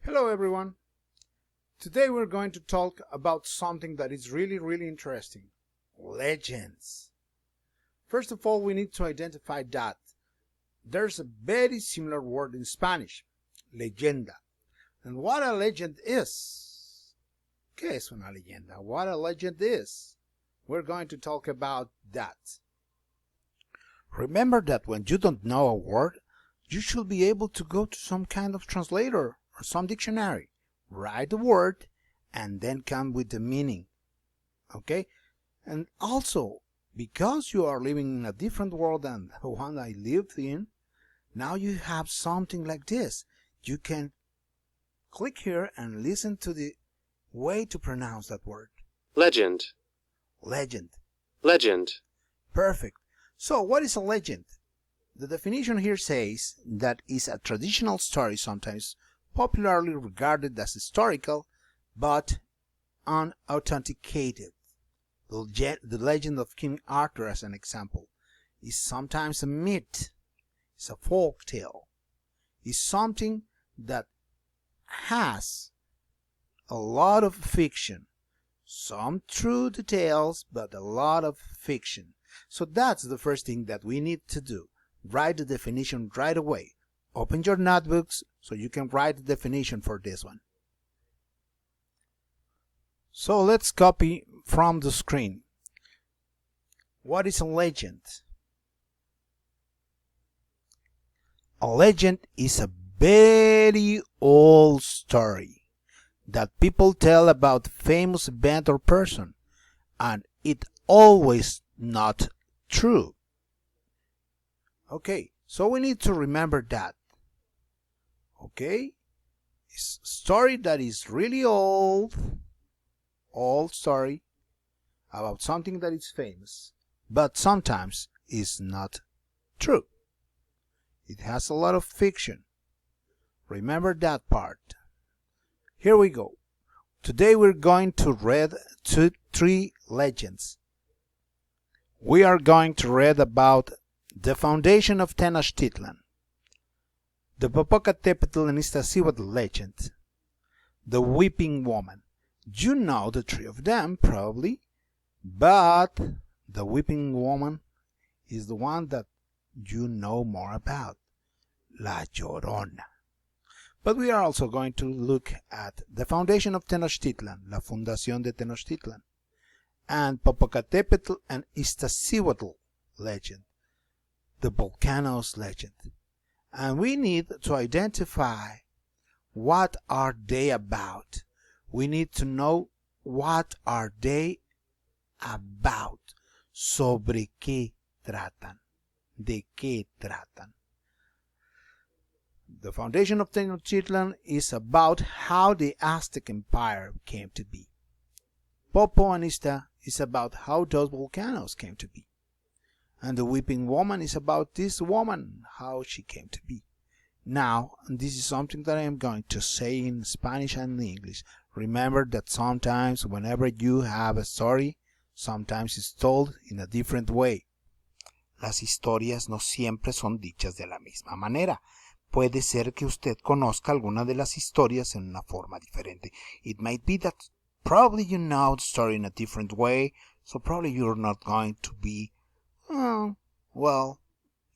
Hello everyone. Today we're going to talk about something that is really interesting. Legends. First of all, we need to identify that there's a very similar word in Spanish, leyenda. And what a legend is. ¿Qué es una leyenda? What a legend is. We're going to talk about that. Remember that when you don't know a word, you should be able to go to some kind of translator or some dictionary, write the word, and then come with the meaning. Okay? And also, because you are living in a different world than the one I lived in, now you have something like this. You can click here and listen to the way to pronounce that word. Legend. Legend. Legend. Perfect. So, what is a legend? The definition here says that it's a traditional story, sometimes popularly regarded as historical, but unauthenticated. The legend of King Arthur, as an example, is sometimes a myth, it's a folk tale, it's something that has a lot of fiction, some true details, but a lot of fiction. So that's the first thing that we need to do. Write the definition right away. Open your notebooks so you can write the definition for this one. So let's copy from the screen. What is a legend? A legend is a very old story that people tell about famous event or person, and it always not true. Okay, so we need to remember that. Okay, it's a story that is really old story about something that is famous, but sometimes is not true. It has a lot of fiction. Remember that part. Here we go. Today we're going to read three legends. We are going to read about the foundation of Tenochtitlan, the Popocatépetl and Iztaccíhuatl legend, the Weeping Woman. You know the three of them, probably, but the Weeping Woman is the one that you know more about, La Llorona. But we are also going to look at the foundation of Tenochtitlan, La Fundación de Tenochtitlan, and Popocatépetl and Iztaccíhuatl legend, the volcanoes legend. And we need to identify what are they about. We need to know what are they about. Sobre qué tratan. De qué tratan. The foundation of Tenochtitlan is about how the Aztec Empire came to be. Popo and Ista is about how those volcanoes came to be. And the Weeping Woman is about this woman, how she came to be. Now, this is something that I am going to say in Spanish and English. Remember that sometimes whenever you have a story, sometimes it's told in a different way. Las historias no siempre son dichas de la misma manera. Puede ser que usted conozca alguna de las historias en una forma diferente. It might be that probably you know the story in a different way, so probably you're not going to be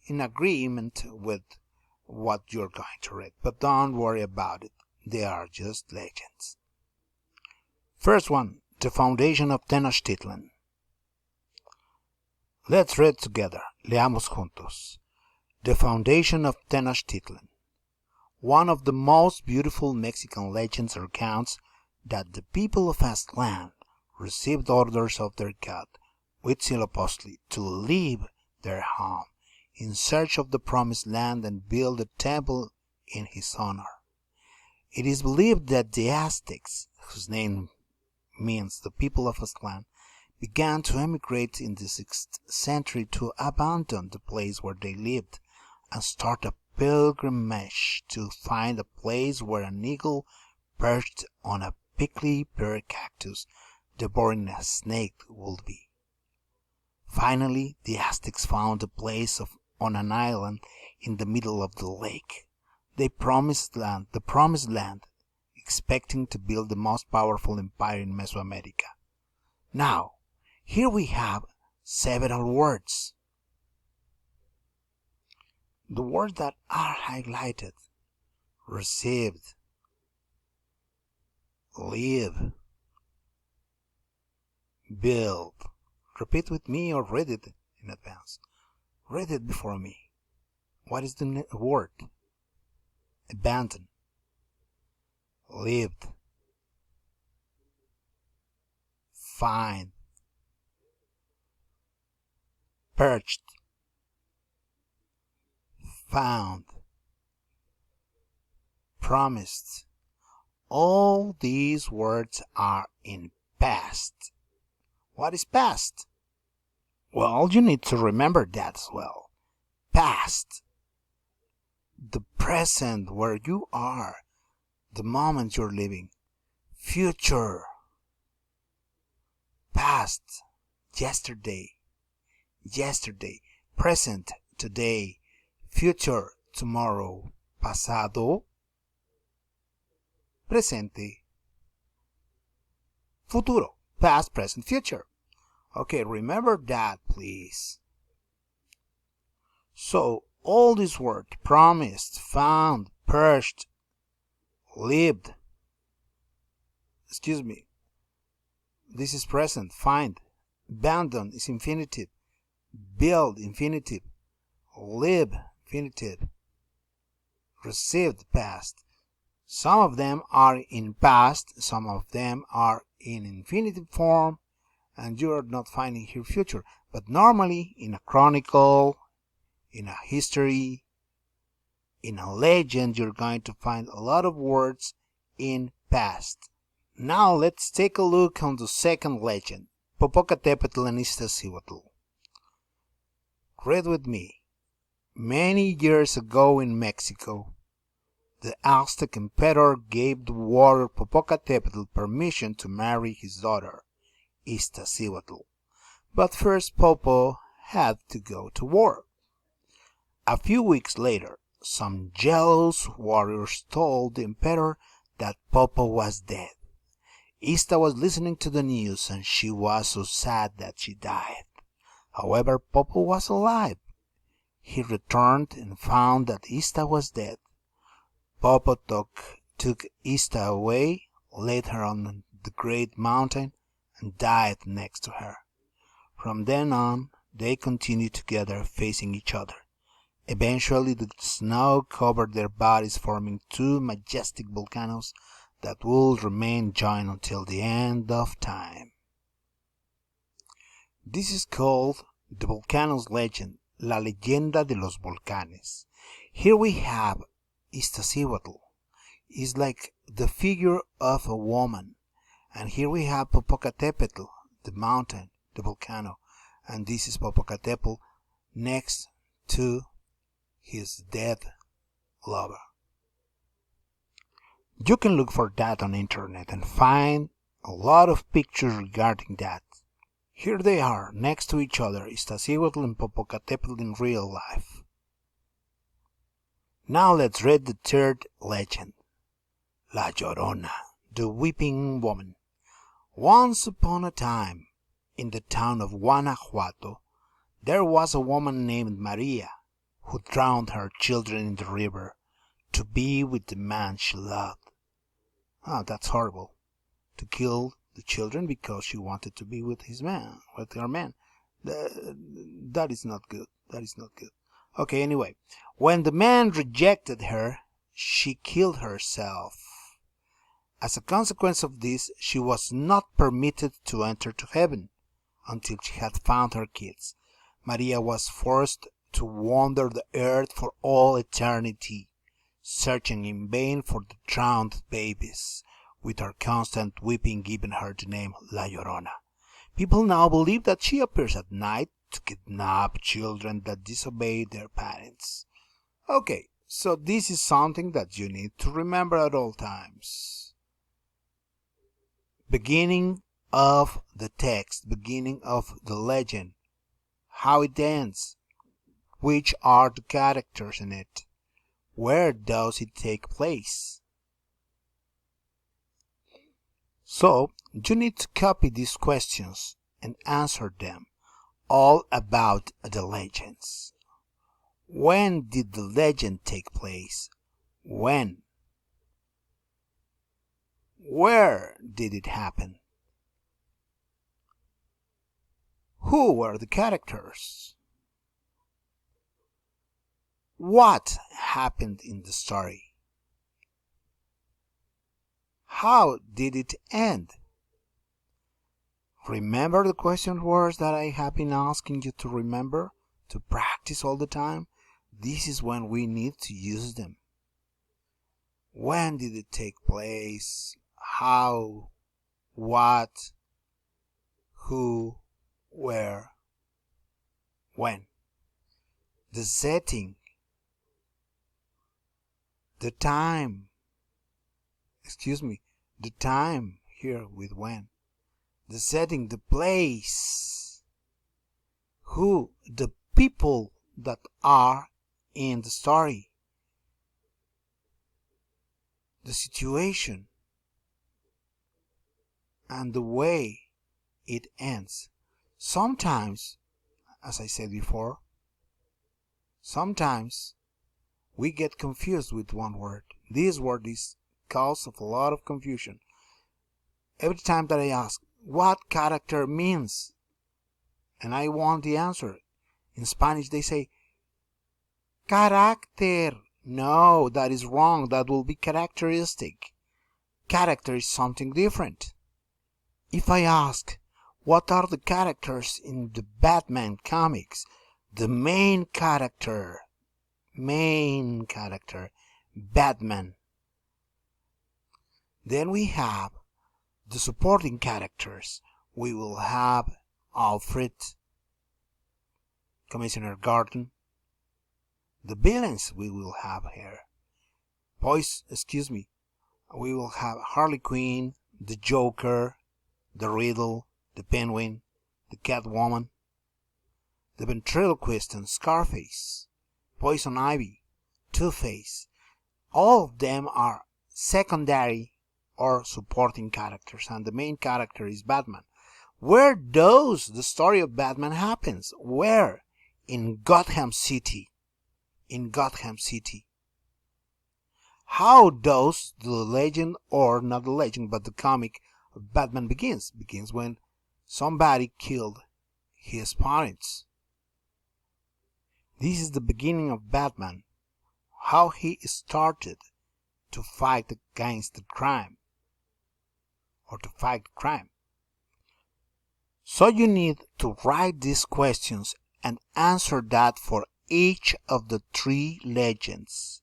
in agreement with what you're going to read. But don't worry about it. They are just legends. First one, the foundation of Tenochtitlan. Let's read together. Leamos juntos. The foundation of Tenochtitlan. One of the most beautiful Mexican legends recounts that the people of Aztlán received orders of their god, Huitzilopochtli, to leave their home in search of the promised land and build a temple in his honor. It is believed that the Aztecs, whose name means the people of Aztlán, began to emigrate in the 6th century to abandon the place where they lived and start a pilgrimage to find a place where an eagle perched on a prickly pear cactus devouring a snake would be. Finally, the Aztecs found a place on an island in the middle of the lake. The promised land expecting to build the most powerful empire in Mesoamerica. Now, here we have several words. The words that are highlighted: received, live, build. Repeat with me or read it in advance. Read it before me. What is the word? Abandon, lived, find, perched, found, promised. All these words are in past. What is past? Well, you need to remember that as well. Past. The present, where you are, the moment you're living. Future. Past. Yesterday. Yesterday. Present. Today. Future. Tomorrow. Pasado. Presente. Futuro. Past, present, future. Okay, remember that, please. So, all these words: promised, found, perched, lived. Excuse me. This is present, find. Abandon is infinitive. Build, infinitive. Live, infinitive. Received, past. Some of them are in past, some of them are in infinitive form, and you are not finding here future. But normally, in a chronicle, in a history, in a legend, you're going to find a lot of words in past. Now let's take a look on the second legend, Popocatépetl and Iztaccíhuatl. Read with me. Many years ago in Mexico, the Aztec emperor gave the warrior Popocatépetl permission to marry his daughter, Iztaccíhuatl. But first Popo had to go to war. A few weeks later, some jealous warriors told the emperor that Popo was dead. Ista was listening to the news, and she was so sad that she died. However, Popo was alive. He returned and found that Ista was dead. Popo took Ista away, laid her on the great mountain, and died next to her. From then on, they continued together, facing each other. Eventually, the snow covered their bodies, forming two majestic volcanoes that will remain joined until the end of time. This is called the volcano's legend, La Leyenda de los Volcanes. Here we have Iztaccíhuatl. Is like the figure of a woman. And here we have Popocatépetl, the mountain, the volcano. And this is Popocatépetl next to his dead lover. You can look for that on internet and find a lot of pictures regarding that. Here they are, next to each other, Iztaccíhuatl and Popocatépetl in real life. Now let's read the third legend, La Llorona, the weeping woman. Once upon a time, in the town of Guanajuato, there was a woman named Maria who drowned her children in the river to be with the man she loved. Oh, that's horrible. To kill the children because she wanted to be with her man. That is not good. That is not good. Okay, anyway. When the man rejected her, she killed herself. As a consequence of this, she was not permitted to enter to heaven until she had found her kids. Maria was forced to wander the earth for all eternity, searching in vain for the drowned babies, with her constant weeping giving her the name La Llorona. People now believe that she appears at night to kidnap children that disobey their parents. Okay, so this is something that you need to remember at all times. Beginning of the text, beginning of the legend, how it ends, which are the characters in it, where does it take place. So you need to copy these questions and answer them, all about the legends. When did the legend take place? When? Where did it happen? Who were the characters? What happened in the story? How did it end? Remember the question words that I have been asking you to remember, to practice all the time? This is when we need to use them. When did it take place? How? What? Who? Where? When? The setting. The time. The time here with when. The setting, the place. Who? The people that are in the story. The situation. And the way it ends. Sometimes, as I said before, sometimes we get confused with one word. This word is cause of a lot of confusion. Every time that I ask what character means, and I want the answer, in Spanish they say carácter. No, that is wrong. That will be characteristic. Character is something different. If I ask what are the characters in the Batman comics, the main character, Batman. Then we have the supporting characters. We will have Alfred, Commissioner Gordon. The villains we will have here. We will have Harley Quinn, the Joker, the Riddle, the Penguin, the Catwoman, the Ventriloquist and Scarface, Poison Ivy, Two-Face. All of them are secondary or supporting characters, and the main character is Batman. Where does the story of Batman happens? Where? In Gotham City. How does the legend, or not the legend, but the comic of Batman begins? Begins when somebody killed his parents. This is the beginning of Batman. How he started to fight against the crime, or to fight crime. So you need to write these questions and answer that for each of the 3 legends.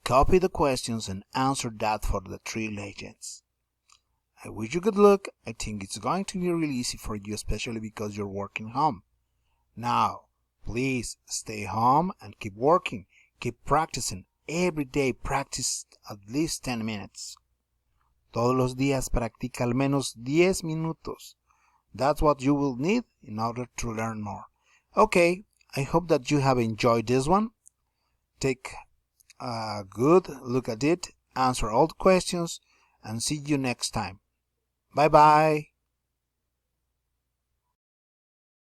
Copy the questions and answer that for the 3 legends. I wish you good luck. I think it's going to be really easy for you, especially because you're working home. Now, please stay home and keep working. Keep practicing. Every day practice at least 10 minutes. Todos los días practica al menos 10 minutos. That's what you will need in order to learn more. Okay, I hope that you have enjoyed this one. Take a good look at it, answer all the questions, and see you next time. Bye bye.